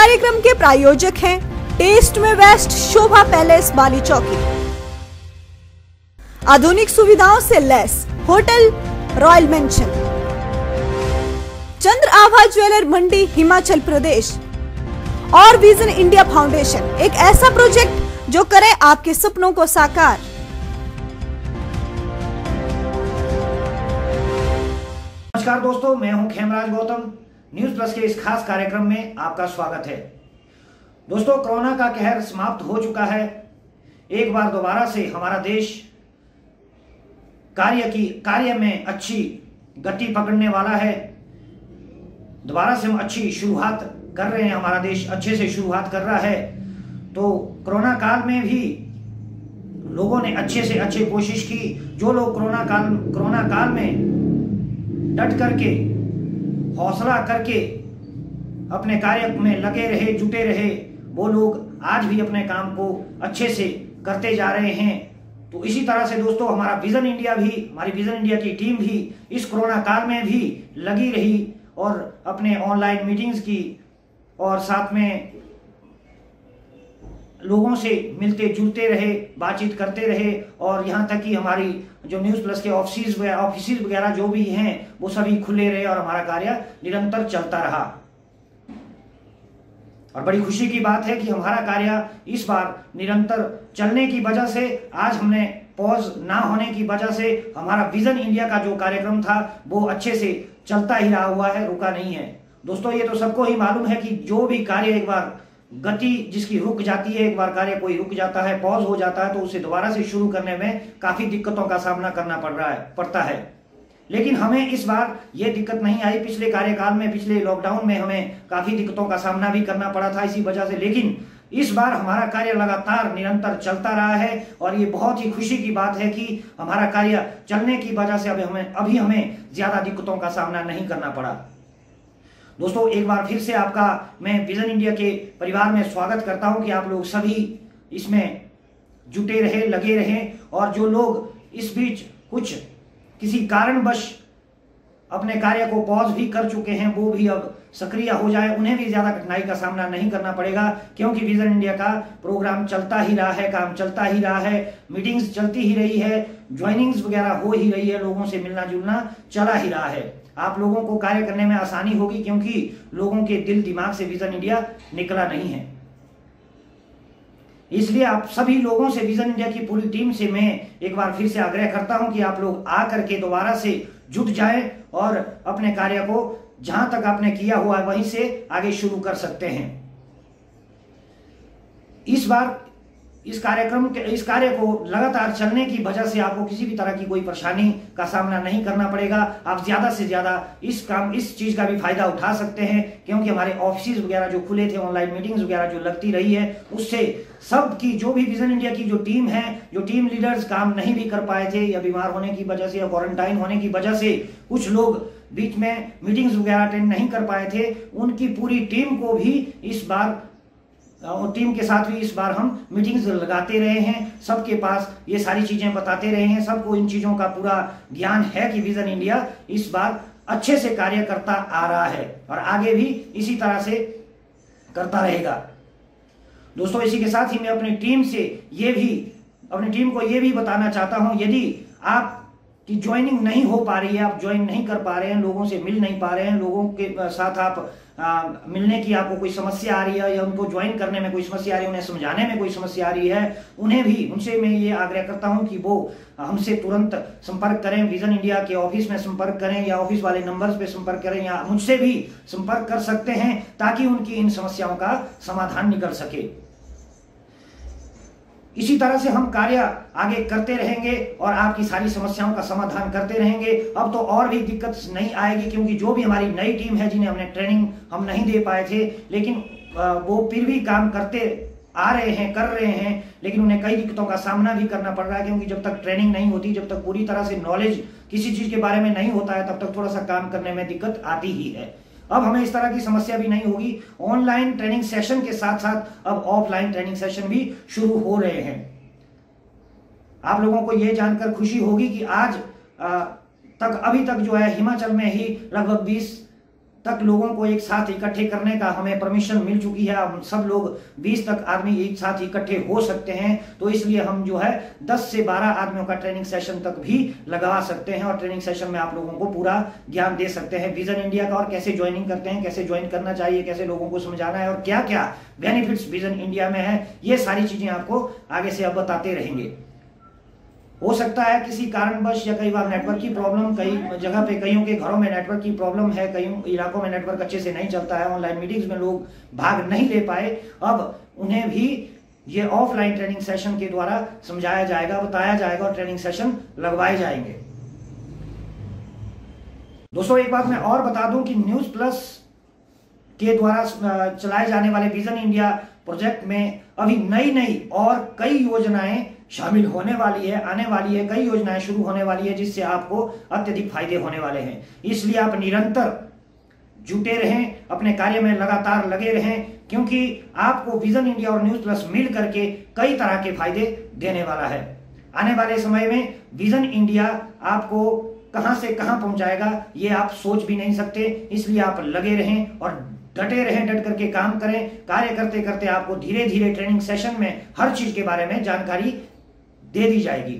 कार्यक्रम के प्रायोजक हैं टेस्ट में बेस्ट शोभा पैलेस बाली चौकी। आधुनिक सुविधाओं से लैस होटल रॉयल मेंशन, चंद्र आभा ज्वेलर मंडी हिमाचल प्रदेश और विजन इंडिया फाउंडेशन, एक ऐसा प्रोजेक्ट जो करे आपके सपनों को साकार। नमस्कार दोस्तों, मैं हूं खेमराज गौतम। न्यूज प्लस के इस खास कार्यक्रम में आपका स्वागत है। दोस्तों, कोरोना का कहर समाप्त हो चुका है। एक बार दोबारा से हमारा देश कार्य में अच्छी गति पकड़ने वाला है। दोबारा से हम अच्छी शुरुआत कर रहे हैं, हमारा देश अच्छे से शुरुआत कर रहा है। तो कोरोना काल में भी लोगों ने अच्छे से अच्छे कोशिश की। जो लोग कोरोना काल में डट करके, हौसला करके अपने कार्य में लगे रहे, जुटे रहे, वो लोग आज भी अपने काम को अच्छे से करते जा रहे हैं। तो इसी तरह से दोस्तों, हमारी विजन इंडिया की टीम भी इस कोरोना काल में भी लगी रही और अपने ऑनलाइन मीटिंग्स की और साथ में लोगों से मिलते जुलते रहे, बातचीत करते रहे। और यहाँ तक कि हमारी जो न्यूज प्लस के ऑफिस वगैरह जो भी हैं वो सभी खुले रहे और हमारा कार्य निरंतर चलता रहा। और बड़ी खुशी की बात है कि हमारा कार्य इस बार निरंतर चलने की वजह से, आज हमने पॉज ना होने की वजह से हमारा विजन इंडिया का जो कार्यक्रम था वो अच्छे से चलता ही रहा हुआ है, रुका नहीं है। दोस्तों, ये तो सबको ही मालूम है कि जो भी कार्य एक बार गति जिसकी रुक जाती है, एक बार कार्य कोई रुक जाता है, पॉज हो जाता है, तो उसे दोबारा से शुरू करने में काफी दिक्कतों का सामना करना पड़ता है। लेकिन हमें इस बार ये दिक्कत नहीं आई। पिछले कार्यकाल में, पिछले लॉकडाउन में हमें काफी दिक्कतों का सामना भी करना पड़ा था इसी वजह से। लेकिन इस बार हमारा कार्य लगातार निरंतर चलता रहा है और ये बहुत ही खुशी की बात है कि हमारा कार्य चलने की वजह से अभी हमें ज्यादा दिक्कतों का सामना नहीं करना पड़ा। दोस्तों, एक बार फिर से आपका मैं विजन इंडिया के परिवार में स्वागत करता हूं कि आप लोग सभी इसमें जुटे रहे, लगे रहे। और जो लोग इस बीच किसी कारणवश अपने कार्य को पॉज भी कर चुके हैं, वो भी अब सक्रिय हो जाए, उन्हें भी ज्यादा कठिनाई का सामना नहीं करना पड़ेगा, क्योंकि विजन इंडिया का प्रोग्राम चलता ही रहा है, काम चलता ही रहा है, मीटिंग्स चलती ही रही है, ज्वाइनिंग्स वगैरह हो ही रही है, लोगों से मिलना जुलना चला ही रहा है। आप लोगों को कार्य करने में आसानी होगी क्योंकि लोगों के दिल दिमाग से विजन इंडिया निकला नहीं है। इसलिए आप सभी लोगों से, विजन इंडिया की पूरी टीम से मैं एक बार फिर से आग्रह करता हूं कि आप लोग आकर के दोबारा से जुट जाएं और अपने कार्य को जहां तक आपने किया हुआ है वहीं से आगे शुरू कर सकते हैं। इस बार इस कार्य को लगातार चलने की वजह से आपको किसी भी तरह की कोई परेशानी का सामना नहीं करना पड़ेगा। आप ज्यादा से ज्यादा इस चीज का भी फायदा उठा सकते हैं, क्योंकि हमारे ऑफिस वगैरह जो खुले थे, ऑनलाइन मीटिंग्स वगैरह जो लगती रही है, उससे सबकी जो भी विजन इंडिया की जो टीम है, जो टीम लीडर्स काम नहीं भी कर पाए थे या बीमार होने की वजह से या क्वारंटाइन होने की वजह से कुछ लोग बीच में मीटिंग्स वगैरह अटेंड नहीं कर पाए थे, उनकी पूरी टीम को भी इस बार और टीम के साथ भी इस बार हम मीटिंग्स लगाते रहे हैं, सबके पास ये सारी चीजें बताते रहे हैं। सबको इन चीजों का पूरा ज्ञान है कि विजन इंडिया इस बार अच्छे से कार्य करता आ रहा है और आगे भी इसी तरह से करता रहेगा। दोस्तों, इसी के साथ ही मैं अपनी टीम को ये भी बताना चाहता हूं, यदि आपकी ज्वाइनिंग नहीं हो पा रही है, आप ज्वाइन नहीं कर पा रहे हैं, लोगों से मिल नहीं पा रहे हैं, लोगों के साथ आप मिलने की आपको कोई समस्या आ रही है या उनको ज्वाइन करने में कोई समस्या आ रही है, उन्हें समझाने में कोई समस्या आ रही है, उनसे मैं ये आग्रह करता हूं कि वो हमसे तुरंत संपर्क करें, विजन इंडिया के ऑफिस में संपर्क करें या ऑफिस वाले नंबर्स पे संपर्क करें या मुझसे भी संपर्क कर सकते हैं, ताकि उनकी इन समस्याओं का समाधान निकल सके। इसी तरह से हम कार्य आगे करते रहेंगे और आपकी सारी समस्याओं का समाधान करते रहेंगे। अब तो और भी दिक्कत नहीं आएगी, क्योंकि जो भी हमारी नई टीम है, जिन्हें हमने ट्रेनिंग हम नहीं दे पाए थे, लेकिन वो फिर भी काम करते आ रहे हैं, कर रहे हैं, लेकिन उन्हें कई दिक्कतों का सामना भी करना पड़ रहा है, क्योंकि जब तक ट्रेनिंग नहीं होती, जब तक पूरी तरह से नॉलेज किसी चीज के बारे में नहीं होता है, तब तक थोड़ा सा काम करने में दिक्कत आती ही है। अब हमें इस तरह की समस्या भी नहीं होगी। ऑनलाइन ट्रेनिंग सेशन के साथ साथ अब ऑफलाइन ट्रेनिंग सेशन भी शुरू हो रहे हैं। आप लोगों को यह जानकर खुशी होगी कि आज अभी तक जो है हिमाचल में ही लगभग तक लोगों को एक साथ इकट्ठे करने का हमें परमिशन मिल चुकी है। हम सब लोग 20 तक आदमी एक साथ इकट्ठे हो सकते हैं, तो इसलिए हम जो है 10 से 12 आदमियों का ट्रेनिंग सेशन तक भी लगा सकते हैं और ट्रेनिंग सेशन में आप लोगों को पूरा ज्ञान दे सकते हैं विजन इंडिया का, और कैसे ज्वाइनिंग करते हैं, कैसे ज्वाइन करना चाहिए, कैसे लोगों को समझाना है और क्या क्या बेनिफिट्स विजन इंडिया में है, ये सारी चीजें आपको आगे से अब बताते रहेंगे। हो सकता है किसी कारणवश या कई बार नेटवर्क की प्रॉब्लम, कई जगह पे कईयों के घरों में नेटवर्क की प्रॉब्लम है, कई इलाकों में नेटवर्क अच्छे से नहीं चलता है, ऑनलाइन मीटिंग्स में लोग भाग नहीं ले पाए, अब उन्हें भी ये ऑफलाइन ट्रेनिंग सेशन के द्वारा समझाया जाएगा, बताया जाएगा और ट्रेनिंग सेशन लगवाए जाएंगे। दोस्तों एक बात मैं और बता दूं कि न्यूज प्लस के द्वारा चलाए जाने वाले विजन इंडिया प्रोजेक्ट में अभी नई और कई योजनाएं शामिल होने वाली है, आने वाली है, कई योजनाएं शुरू होने वाली है जिससे आपको अत्यधिक फायदे होने वाले हैं। इसलिए आप निरंतर जुटे रहें, अपने कार्य में लगातार लगे रहें, क्योंकि आपको विजन इंडिया और न्यूज प्लस मिल करके कई तरह के फायदे देने वाला है। आने वाले समय में विजन इंडिया आपको कहां से कहां पहुंचाएगा ये आप सोच भी नहीं सकते। इसलिए आप लगे रहें और डटे रहें, डट करके काम करें। कार्य करते करते आपको धीरे धीरे ट्रेनिंग सेशन में हर चीज के बारे में जानकारी दे दी जाएगी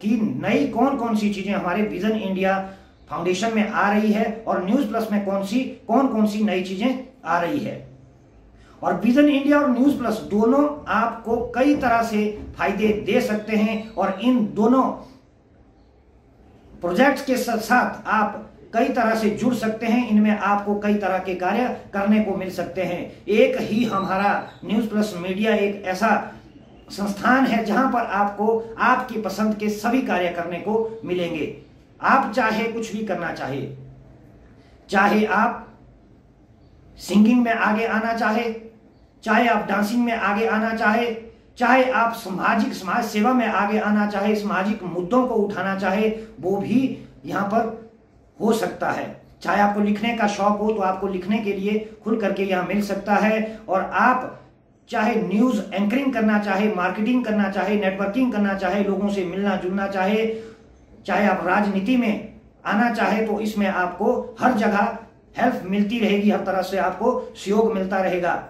कि नई कौन कौन सी चीजें हमारे विजन इंडिया फाउंडेशन में आ रही है और न्यूज प्लस में कौन कौन सी नई चीजें आ रही है। और विजन इंडिया और न्यूज प्लस दोनों आपको कई तरह से फायदे दे सकते हैं और इन दोनों प्रोजेक्ट्स के साथ आप कई तरह से जुड़ सकते हैं। इनमें आपको कई तरह के कार्य करने को मिल सकते हैं। एक ही हमारा न्यूज प्लस मीडिया एक ऐसा संस्थान है जहां पर आपको आपकी पसंद के सभी कार्य करने को मिलेंगे। आप चाहे कुछ भी करना चाहे आप सिंगिंग में आगे आना चाहे आप डांसिंग में आगे आना चाहे आप समाज सेवा में आगे आना चाहे, सामाजिक मुद्दों को उठाना चाहे, वो भी यहां पर हो सकता है। चाहे आपको लिखने का शौक हो तो आपको लिखने के लिए खुल करके यहां मिल सकता है। और आप चाहे न्यूज एंकरिंग करना चाहे, मार्केटिंग करना चाहे, नेटवर्किंग करना चाहे, लोगों से मिलना जुलना चाहे आप राजनीति में आना चाहे, तो इसमें आपको हर जगह हेल्प मिलती रहेगी, हर तरह से आपको सहयोग मिलता रहेगा।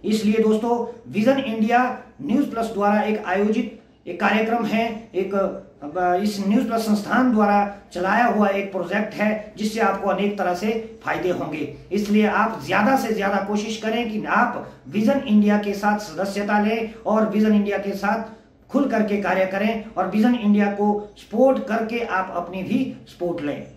इसलिए दोस्तों विजन इंडिया न्यूज प्लस द्वारा एक आयोजित एक कार्यक्रम है, इस न्यूज प्लस संस्थान द्वारा चलाया हुआ एक प्रोजेक्ट है जिससे आपको अनेक तरह से फायदे होंगे। इसलिए आप ज्यादा से ज्यादा कोशिश करें कि आप विजन इंडिया के साथ सदस्यता लें और विजन इंडिया के साथ खुल करके कार्य करें और विजन इंडिया को सपोर्ट करके आप अपनी भी सपोर्ट लें।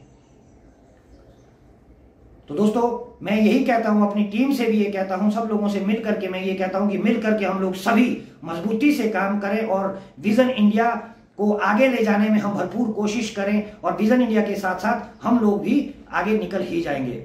तो दोस्तों मैं यही कहता हूं, अपनी टीम से भी ये कहता हूं, सब लोगों से मिल करके मैं ये कहता हूं कि मिल करके हम लोग सभी मजबूती से काम करें और विजन इंडिया को आगे ले जाने में हम भरपूर कोशिश करें और विजन इंडिया के साथ साथ हम लोग भी आगे निकल ही जाएंगे।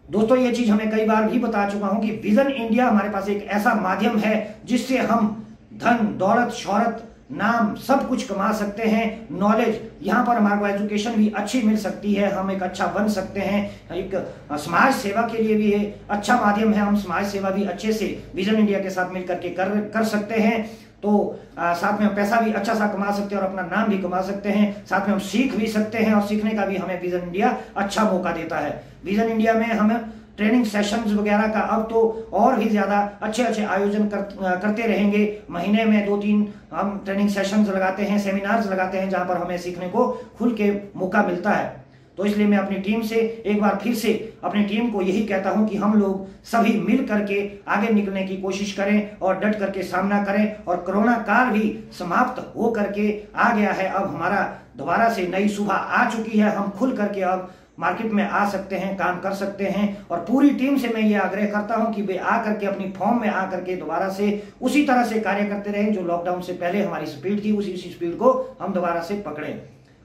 दोस्तों ये चीज हमें कई बार भी बता चुका हूं कि विजन इंडिया हमारे पास एक ऐसा माध्यम है जिससे हम धन दौलत शोहरत नाम सब कुछ कमा सकते हैं। नॉलेज यहाँ पर हमारे को एजुकेशन भी अच्छी मिल सकती है, हम एक अच्छा बन सकते हैं। एक समाज सेवा के लिए भी अच्छा माध्यम है, हम समाज सेवा भी अच्छे से विजन इंडिया के साथ मिलकर के कर सकते हैं। तो साथ में हम पैसा भी अच्छा सा कमा सकते हैं और अपना नाम भी कमा सकते हैं। साथ में हम सीख भी सकते हैं और सीखने का भी हमें विजन इंडिया अच्छा मौका देता है। विजन इंडिया में हम ट्रेनिंग सेशंस वगैरह का अब तो और भी ज्यादा अच्छे आयोजन करते रहेंगे। महीने में 2-3 हम ट्रेनिंग सेशंस लगाते हैं, सेमिनार्स लगाते हैं जहां पर हमें सीखने को खुल के मौका मिलता है। तो इसलिए मैं अपनी टीम से एक बार फिर से अपनी टीम को यही कहता हूं कि हम लोग सभी मिल करके आगे निकलने की कोशिश करें और डट करके सामना करें। और कोरोना काल भी समाप्त हो करके आ गया है, अब हमारा दोबारा से नई सुबह आ चुकी है। हम खुल करके अब मार्केट में आ सकते हैं, काम कर सकते हैं। और पूरी टीम से मैं ये आग्रह करता हूं कि वे आ करके अपनी फॉर्म में आ करके दोबारा से उसी तरह से कार्य करते रहें जो लॉकडाउन से पहले हमारी स्पीड थी, उसी स्पीड को हम दोबारा से पकड़ें।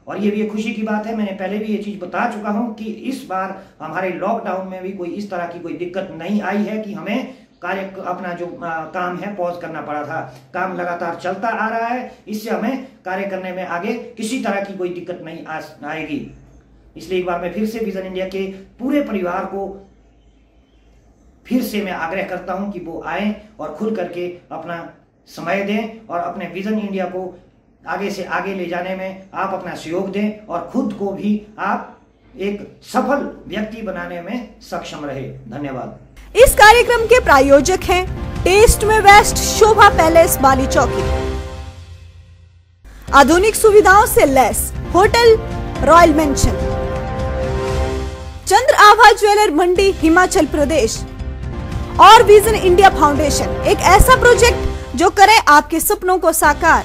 और ये भी एक खुशी की बात है, मैंने पहले भी ये चीज बता चुका हूं कि इस बार हमारे लॉकडाउन में भी कोई इस तरह की कोई दिक्कत नहीं आई है कि हमें कार्य अपना जो काम है पॉज करना पड़ा था। काम लगातार चलता आ रहा है, इससे हमें कार्य करने में आगे किसी तरह की कोई दिक्कत नहीं आएगी। इसलिए एक बार मैं फिर से विजन इंडिया के पूरे परिवार को फिर से मैं आग्रह करता हूं कि वो आए और खुल करके अपना समय दें और अपने विजन इंडिया को आगे से आगे ले जाने में आप अपना सहयोग दें और खुद को भी आप एक सफल व्यक्ति बनाने में सक्षम रहे। धन्यवाद। इस कार्यक्रम के प्रायोजक हैं टेस्ट में वेस्ट शोभा पैलेस बाली चौकी, आधुनिक सुविधाओं से लैस होटल रॉयल मेंशन, चंद्र आभा ज्वेलर मंडी हिमाचल प्रदेश और विजन इंडिया फाउंडेशन, एक ऐसा प्रोजेक्ट जो करे आपके सपनों को साकार।